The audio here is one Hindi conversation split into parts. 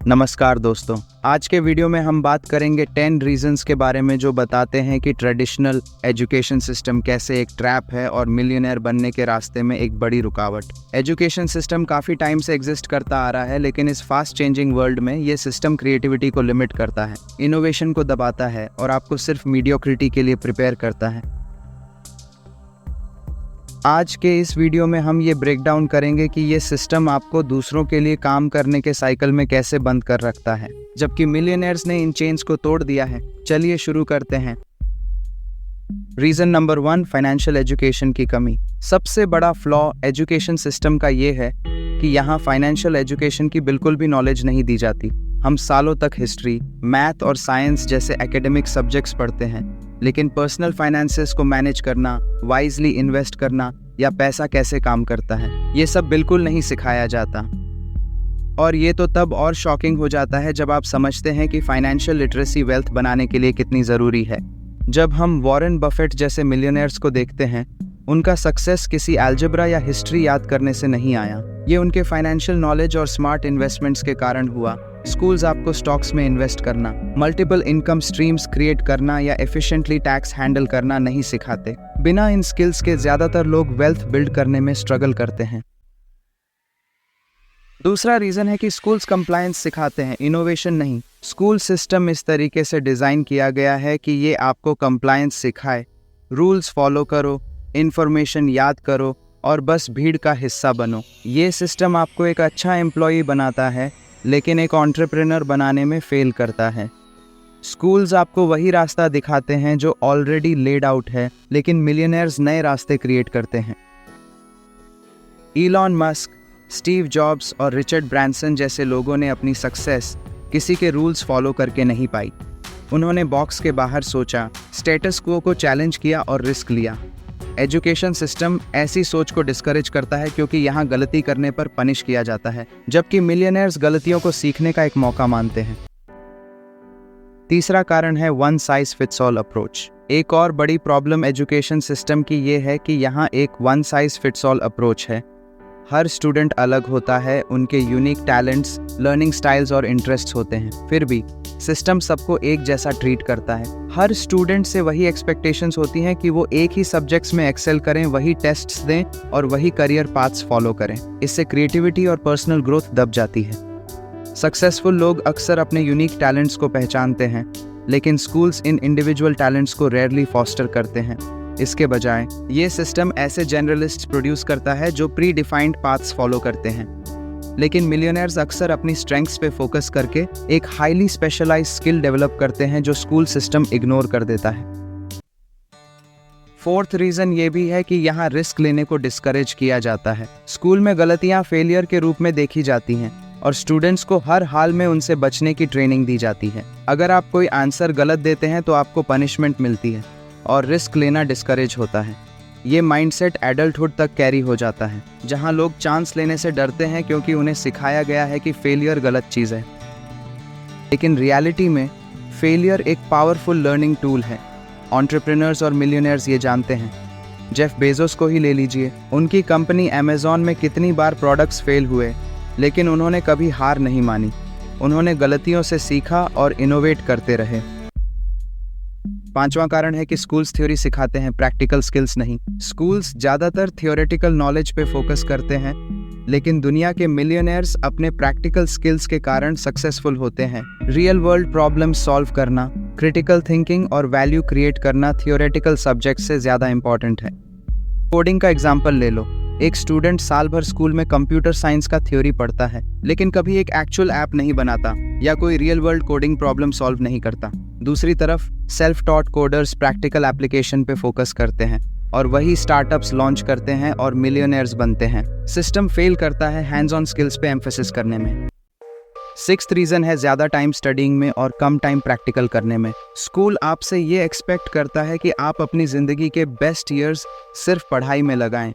नमस्कार दोस्तों, आज के वीडियो में हम बात करेंगे 10 रीजंस के बारे में जो बताते हैं कि ट्रेडिशनल एजुकेशन सिस्टम कैसे एक ट्रैप है और मिलियनेयर बनने के रास्ते में एक बड़ी रुकावट। एजुकेशन सिस्टम काफ़ी टाइम से एग्जिस्ट करता आ रहा है, लेकिन इस फास्ट चेंजिंग वर्ल्ड में ये सिस्टम क्रिएटिविटी को लिमिट करता है, इनोवेशन को दबाता है और आपको सिर्फ मीडियोक्रिटी के लिए प्रिपेयर करता है। आज के इस वीडियो में हम ये ब्रेक डाउन करेंगे कि ये सिस्टम आपको दूसरों के लिए काम करने के साइकिल में कैसे बंद कर रखता है, जबकि मिलियनेयर्स ने इन चेन्स को तोड़ दिया है। चलिए शुरू करते हैं। रीजन नंबर 1, फाइनेंशियल एजुकेशन की कमी। सबसे बड़ा फ्लॉ एजुकेशन सिस्टम का ये है कि यहाँ फाइनेंशियल एजुकेशन की बिल्कुल भी नॉलेज नहीं दी जाती। हम सालों तक हिस्ट्री, मैथ और साइंस जैसे एकेडमिक सब्जेक्ट्स पढ़ते हैं, लेकिन पर्सनल फाइनेंसेस को मैनेज करना, वाइजली इन्वेस्ट करना या पैसा कैसे काम करता है, ये सब बिल्कुल नहीं सिखाया जाता। और ये तो तब और शॉकिंग हो जाता है जब आप समझते हैं कि फाइनेंशियल लिटरेसी वेल्थ बनाने के लिए कितनी ज़रूरी है। जब हम वॉरेन बफेट जैसे मिलियनेयर्स को देखते हैं, उनका सक्सेस किसी अलजेब्रा या हिस्ट्री याद करने से नहीं आया, ये उनके फाइनेंशियल नॉलेज और स्मार्ट इन्वेस्टमेंट्स के कारण हुआ। स्कूल्स आपको स्टॉक्स में इन्वेस्ट करना, मल्टीपल इनकम स्ट्रीम्स क्रिएट करना या एफिशिएंटली टैक्स हैंडल करना नहीं सिखाते। बिना इन स्किल्स के ज़्यादातर लोग वेल्थ बिल्ड करने में स्ट्रगल करते हैं। दूसरा रीज़न है कि स्कूल्स कंप्लायंस सिखाते हैं, इनोवेशन नहीं। स्कूल सिस्टम इस तरीके से डिज़ाइन किया गया है कि ये आपको कंप्लायंस सिखाए, रूल्स फॉलो करो, इन्फॉर्मेशन याद करो और बस भीड़ का हिस्सा बनो। ये सिस्टम आपको एक अच्छा एम्प्लॉई बनाता है, लेकिन एक एंटरप्रेन्योर बनाने में फेल करता है। स्कूल्स आपको वही रास्ता दिखाते हैं जो ऑलरेडी लेड आउट है, लेकिन मिलियनेयर्स नए रास्ते क्रिएट करते हैं। इलॉन मस्क, स्टीव जॉब्स और रिचर्ड ब्रांसन जैसे लोगों ने अपनी सक्सेस किसी के रूल्स फॉलो करके नहीं पाई। उन्होंने बॉक्स के बाहर सोचा, स्टेटस क्वो को चैलेंज किया और रिस्क लिया। एजुकेशन सिस्टम ऐसी सोच को डिस्करेज करता है क्योंकि यहाँ गलती करने पर पनिश किया जाता है, जबकि मिलियनेयर्स गलतियों को सीखने का एक मौका मानते हैं। तीसरा कारण है one size fits all approach. एक और बड़ी प्रॉब्लम एजुकेशन सिस्टम की ये है कि यहाँ एक one size fits all approach है। हर स्टूडेंट अलग होता है, उनके यूनिक टैलेंट्स, लर्निंग स्टाइल्स और इंटरेस्ट्स होते हैं। फिर भी सिस्टम सबको एक जैसा ट्रीट करता है। हर स्टूडेंट से वही एक्सपेक्टेशंस होती हैं कि वो एक ही सब्जेक्ट्स में एक्सेल करें, वही टेस्ट्स दें और वही करियर पाथ्स फॉलो करें। इससे क्रिएटिविटी और पर्सनल ग्रोथ दब जाती है। सक्सेसफुल लोग अक्सर अपने यूनिक टैलेंट्स को पहचानते हैं, लेकिन स्कूल्स इन इंडिविजुअल टैलेंट्स को रेयरली फॉस्टर करते हैं। इसके बजाय ये सिस्टम ऐसे जनरलिस्ट प्रोड्यूस करता है जो प्री डिफाइंड पाथ्स फॉलो करते हैं, लेकिन मिलियनेयर्स अक्सर अपनी स्ट्रेंथ्स पे फोकस करके एक हाईली स्पेशलाइज्ड स्किल डेवलप करते हैं जो स्कूल सिस्टम इग्नोर कर देता है। फोर्थ रीजन ये भी है कि यहाँ रिस्क लेने को डिस्करेज किया जाता है। स्कूल में गलतियाँ फेलियर के रूप में देखी जाती हैं और स्टूडेंट्स को हर हाल में उनसे बचने की ट्रेनिंग दी जाती है। अगर आप कोई आंसर गलत देते हैं तो आपको पनिशमेंट मिलती है और रिस्क लेना डिस्करेज होता है। ये माइंडसेट एडल्टहुड तक कैरी हो जाता है, जहां लोग चांस लेने से डरते हैं क्योंकि उन्हें सिखाया गया है कि फेलियर गलत चीज़ है। लेकिन रियलिटी में फेलियर एक पावरफुल लर्निंग टूल है। एंटरप्रेन्योर्स और मिलियनेयर्स ये जानते हैं। जेफ बेजोस को ही ले लीजिए, उनकी कंपनी अमेज़न में कितनी बार प्रोडक्ट्स फेल हुए, लेकिन उन्होंने कभी हार नहीं मानी। उन्होंने गलतियों से सीखा और इनोवेट करते रहे। पांचवा कारण है कि स्कूल्स थ्योरी सिखाते हैं, प्रैक्टिकल स्किल्स नहीं। स्कूल्स ज़्यादातर थियोरेटिकल नॉलेज पे फोकस करते हैं, लेकिन दुनिया के मिलियनेयर्स अपने प्रैक्टिकल स्किल्स के कारण सक्सेसफुल होते हैं। रियल वर्ल्ड प्रॉब्लम्स सॉल्व करना, क्रिटिकल थिंकिंग और वैल्यू क्रिएट करना थियोरेटिकल सब्जेक्ट से ज़्यादा इंपॉर्टेंट है। कोडिंग का एग्जाम्पल ले लो। एक स्टूडेंट साल भर स्कूल में कंप्यूटर साइंस का थ्योरी पढ़ता है, लेकिन कभी एक एक्चुअल ऐप नहीं बनाता या कोई real world coding problem solve नहीं करता। दूसरी तरफ self taught coders practical application पे फोकस करते हैं और वही स्टार्टअप्स लॉन्च करते हैं और मिलियनेयर्स बनते हैं। सिस्टम फेल करता है हैंड्स ऑन स्किल्स पे एम्फेसिस करने में। सिक्स्थ रीजन है ज़्यादा टाइम स्टडीइंग में और कम टाइम प्रैक्टिकल करने में। स्कूल आपसे ये एक्सपेक्ट करता है कि आप अपनी ज़िंदगी के बेस्ट ईयर्स सिर्फ पढ़ाई में लगाएं,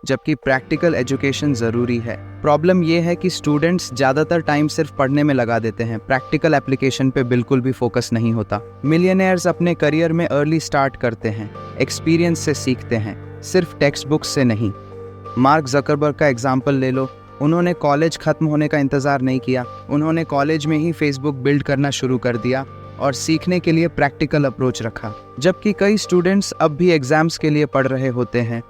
जबकि प्रैक्टिकल एजुकेशन ज़रूरी है। प्रॉब्लम यह है कि स्टूडेंट्स ज़्यादातर टाइम सिर्फ पढ़ने में लगा देते हैं, प्रैक्टिकल एप्लीकेशन पे बिल्कुल भी फोकस नहीं होता। मिलियनेयर्स अपने करियर में अर्ली स्टार्ट करते हैं, एक्सपीरियंस से सीखते हैं, सिर्फ टेक्स्ट बुक्स से नहीं। मार्क जकरबर्ग का एग्जाम्पल ले लो। उन्होंने कॉलेज खत्म होने का इंतज़ार नहीं किया, उन्होंने कॉलेज में ही फेसबुक बिल्ड करना शुरू कर दिया और सीखने के लिए प्रैक्टिकल अप्रोच रखा। जबकि कई स्टूडेंट्स अब भी एग्ज़ाम्स के लिए पढ़ रहे होते हैं,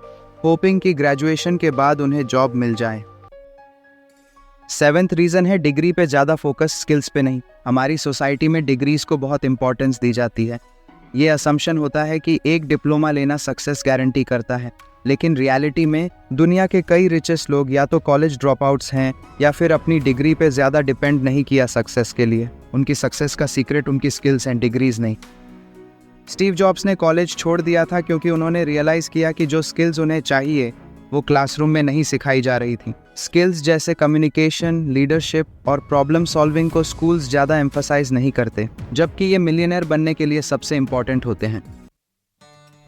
होपिंग कि ग्रेजुएशन के बाद उन्हें जॉब मिल जाए। 7th रीज़न है डिग्री पे ज़्यादा फोकस, स्किल्स पे नहीं। हमारी सोसाइटी में डिग्रीज को बहुत इंपॉर्टेंस दी जाती है। ये असम्पशन होता है कि एक डिप्लोमा लेना सक्सेस गारंटी करता है, लेकिन रियलिटी में दुनिया के कई रिचेस्ट लोग या तो कॉलेज ड्रॉप आउट्स हैं या फिर अपनी डिग्री पे ज़्यादा डिपेंड नहीं किया सक्सेस के लिए। उनकी सक्सेस का सीक्रेट उनकी स्किल्स एंड डिग्रीज नहीं। स्टीव जॉब्स ने कॉलेज छोड़ दिया था क्योंकि उन्होंने रियलाइज़ किया कि जो स्किल्स उन्हें चाहिए वो क्लासरूम में नहीं सिखाई जा रही थी। स्किल्स जैसे कम्युनिकेशन, लीडरशिप और प्रॉब्लम सॉल्विंग को स्कूल्स ज़्यादा एम्फसाइज नहीं करते, जबकि ये मिलियनेयर बनने के लिए सबसे इम्पॉर्टेंट होते हैं।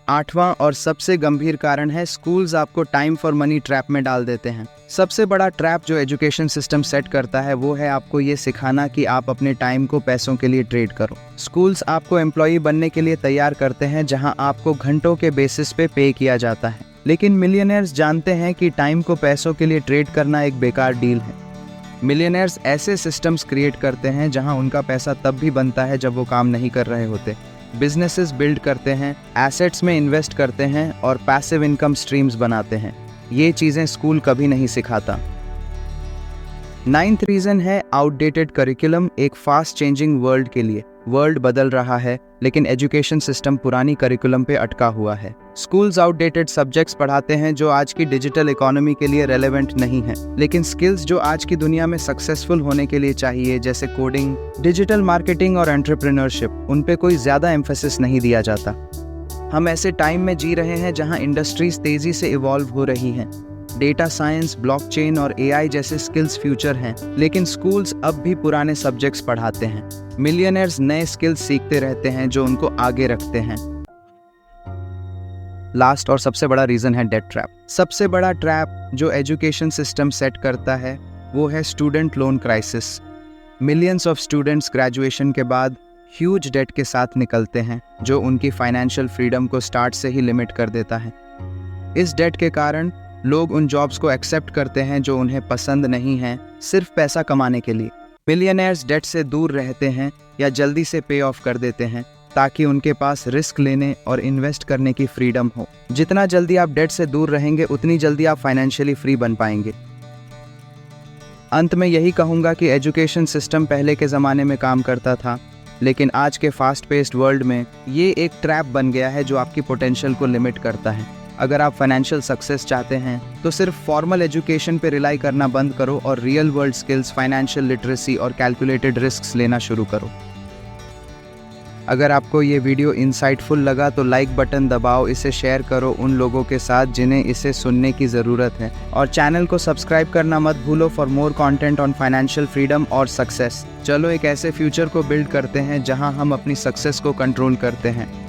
8वां और सबसे गंभीर कारण है स्कूल्स आपको टाइम फॉर मनी ट्रैप में डाल देते हैं। सबसे बड़ा ट्रैप जो एजुकेशन सिस्टम सेट करता है वो है आपको ये सिखाना कि आप अपने टाइम को पैसों के लिए ट्रेड करो। स्कूल्स आपको एम्प्लॉई बनने के लिए तैयार करते हैं जहां आपको घंटों के बेसिस पे किया जाता है, लेकिन मिलियनेयर्स जानते हैं कि टाइम को पैसों के लिए ट्रेड करना एक बेकार डील है। मिलियनेयर्स ऐसे सिस्टम्स क्रिएट करते हैं जहां उनका पैसा तब भी बनता है जब वो काम नहीं कर रहे होते। बिजनेसेस बिल्ड करते हैं, एसेट्स में इन्वेस्ट करते हैं और पैसिव इनकम स्ट्रीम्स बनाते हैं। ये चीज़ें स्कूल कभी नहीं सिखाता। 9th रीज़न है आउटडेटेड करिकुलम। एक फास्ट चेंजिंग वर्ल्ड के लिए वर्ल्ड बदल रहा है, लेकिन एजुकेशन सिस्टम पुरानी करिकुलम पे अटका हुआ है। स्कूल्स आउटडेटेड सब्जेक्ट्स पढ़ाते हैं जो आज की डिजिटल इकोनॉमी के लिए रेलेवेंट नहीं है, लेकिन स्किल्स जो आज की दुनिया में सक्सेसफुल होने के लिए चाहिए, जैसे कोडिंग, डिजिटल मार्केटिंग और एंटरप्रेन्योरशिप, उन पे कोई ज़्यादा एम्फेसिस नहीं दिया जाता। हम ऐसे टाइम में जी रहे हैं जहां इंडस्ट्रीज तेज़ी से इवॉल्व हो रही हैं। डेटा साइंस, ब्लॉकचेन और एआई जैसे स्किल्स फ्यूचर हैं, लेकिन स्कूल्स अब भी पुराने सब्जेक्ट्स पढ़ाते हैं। मिलियनेयर्स नए स्किल्स सीखते रहते हैं जो उनको आगे रखते हैं। लास्ट और सबसे बड़ा रीज़न है डेट ट्रैप। सबसे बड़ा ट्रैप जो एजुकेशन सिस्टम सेट करता है वो है student loan crisis. Millions of students graduation के बाद ह्यूज डेट के साथ निकलते हैं जो उनकी फाइनेंशियल फ्रीडम को स्टार्ट से ही लिमिट कर देता है। इस डेट के कारण लोग उन जॉब्स को एक्सेप्ट करते हैं जो उन्हें पसंद नहीं हैं, सिर्फ पैसा कमाने के लिए। मिलियनेयर्स डेट से दूर रहते हैं या जल्दी से पे ऑफ कर देते हैं ताकि उनके पास रिस्क लेने और इन्वेस्ट करने की फ्रीडम हो। जितना जल्दी आप डेट से दूर रहेंगे उतनी जल्दी आप फाइनेंशियली फ्री बन पाएंगे। अंत में यही कहूँगा कि एजुकेशन सिस्टम पहले के ज़माने में काम करता था, लेकिन आज के फास्ट पेस्ड वर्ल्ड में ये एक ट्रैप बन गया है जो आपकी पोटेंशियल को लिमिट करता है। अगर आप फाइनेंशियल सक्सेस चाहते हैं तो सिर्फ फॉर्मल एजुकेशन पे रिलाई करना बंद करो और real world skills, financial literacy और कैलकुलेटेड रिस्क्स लेना शुरू करो। अगर आपको ये वीडियो इंसाइटफुल लगा तो लाइक बटन दबाओ, इसे शेयर करो उन लोगों के साथ जिन्हें इसे सुनने की ज़रूरत है, और चैनल को सब्सक्राइब करना मत भूलो for more content on financial freedom और सक्सेस। चलो एक ऐसे फ्यूचर को बिल्ड करते हैं जहां हम अपनी सक्सेस को कंट्रोल करते हैं।